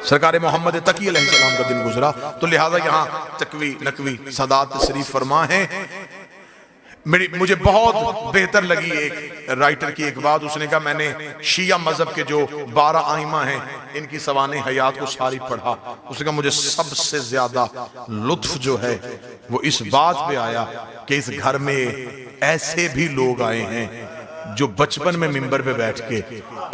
سرکار محمد تقی علیہ السلام کا دن گزرا، تو لہذا یہاں تقوی نقوی سادات تشریف فرما ہیں۔ مجھے بہت بہتر لگی ایک رائٹر کی ایک بات، اس نے کہا میں نے شیعہ مذہب کے جو 12 ائمہ ہیں ان کی سوانح حیات کو ساری پڑھا، اس نے کہا مجھے سب سے زیادہ لطف جو ہے وہ اس بات پہ آیا کہ اس گھر میں ایسے بھی لوگ آئے ہیں جو بچپن میں منبر پہ بیٹھ کے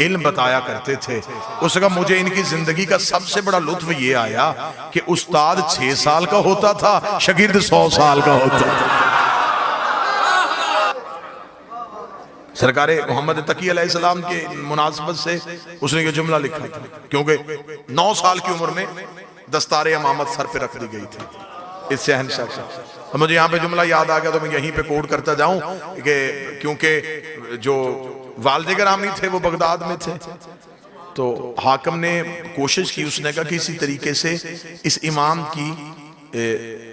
علم بتایا کرتے تھے۔ اس نے کہا مجھے ان کی زندگی کا سب سے بڑا لطف یہ آیا کہ استاد 6 سال کا ہوتا تھا، شاگرد 100 سال کا ہوتا تھا۔ سرکار محمد تقی علیہ السلام کے مناسبت سے اس نے یہ جملہ لکھا تھا، کیونکہ 9 سال کی عمر میں دستار امامت سر پہ رکھ دی گئی تھی اس شہنشاہ سے۔ مجھے یہاں پہ جملہ یاد آ گیا تو میں یہیں پہ کوٹ کرتا جاؤں کہ کیونکہ جو والد گرامی تھے وہ بغداد میں تھے، تو حاکم نے کوشش کی، اس نے کہا کہ اسی طریقے سے اس امام کی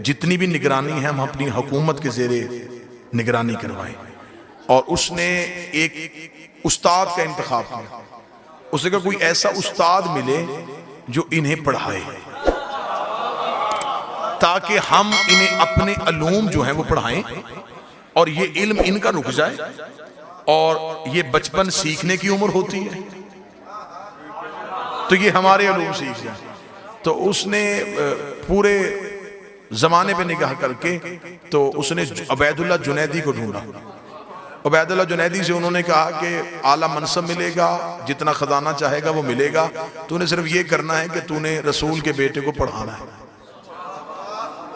جتنی بھی نگرانی ہے ہم اپنی حکومت کے زیر نگرانی کروائیں، اور اس نے ایک استاد کا انتخاب کیا۔ اس نے کہا کوئی ایسا استاد ملے جو انہیں پڑھائے تاکہ ہم انہیں اپنے علوم جو ہیں وہ پڑھائیں اور یہ علم ان کا رک جائے، اور یہ بچپن سیکھنے کی عمر ہوتی ہے تو یہ ہمارے علوم سیکھ جائیں۔ تو اس نے پورے زمانے پہ نگاہ کر کے تو اس نے عبید اللہ جنیدی کو ڈھونڈا۔ عبید اللہ جنیدی سے انہوں نے کہا کہ اعلیٰ منصب ملے گا، جتنا خزانہ چاہے گا وہ ملے گا، تو نے صرف یہ کرنا ہے کہ تو نے رسول کے بیٹے کو پڑھانا ہے۔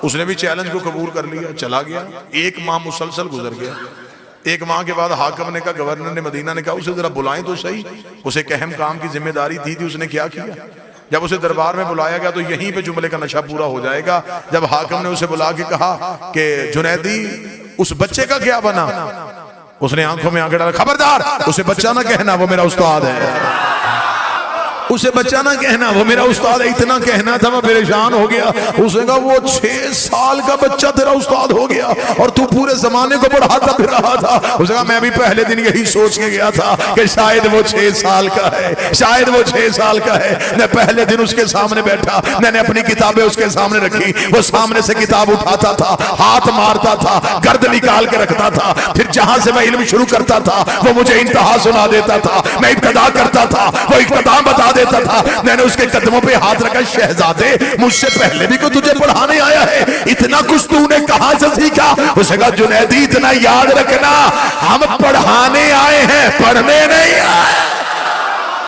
اس نے بھی چیلنج کو قبول کر لیا، چلا گیا۔ 1 ماہ مسلسل گزر گیا۔ 1 ماہ کے بعد حاکم نے کہا، گورنر نے مدینہ نے کہا اسے ذرا بلائیں تو صحیح، اسے ایک اہم کام کی ذمہ داری تھی اس نے کیا کیا؟ جب اسے دربار میں بلایا گیا تو یہیں پہ جملے کا نشہ پورا ہو جائے گا۔ جب حاکم نے اسے بلا کے کہا کہ جنیدی اس بچے کا کیا بنا، اس نے آنکھوں میں آنکھ ڈالا، خبردار اسے بچہ نہ کہنا وہ میرا استاد ہے، اسے بچہ نہ کہنا وہ میرا استاد ہے۔ اتنا کہنا تھا میں پریشان ہو گیا۔ اس نے کہا وہ 6 سال کا بچہ تیرا استاد ہو گیا اور تو پورے زمانے کو پڑھاتا پھر رہا تھا۔ اس نے کہا میں بھی پہلے دن یہی سوچ کے گیا تھا کہ شاید وہ 6 سال کا ہے، شاید وہ 6 سال کا ہے۔ میں پہلے دن اس کے سامنے بیٹھا، میں نے اپنی کتابیں اس کے سامنے رکھی، وہ سامنے سے کتاب اٹھاتا تھا، ہاتھ مارتا تھا، گرد نکال کے رکھتا تھا، پھر جہاں سے میں علم شروع کرتا تھا وہ مجھے انتہا سنا دیتا تھا، میں ابتدا کرتا تھا وہ اختتام بتا دیتا تھا۔ میں نے اس کے قدموں پہ ہاتھ رکھا، شہزادے مجھ سے پہلے بھی کوئی تجھے پڑھانے آیا ہے؟ اتنا کچھ تو نے کہاں سے سیکھا؟ اسے کہا جنیدی اتنا یاد رکھنا، ہم پڑھانے آئے ہیں، پڑھنے نہیں آئے۔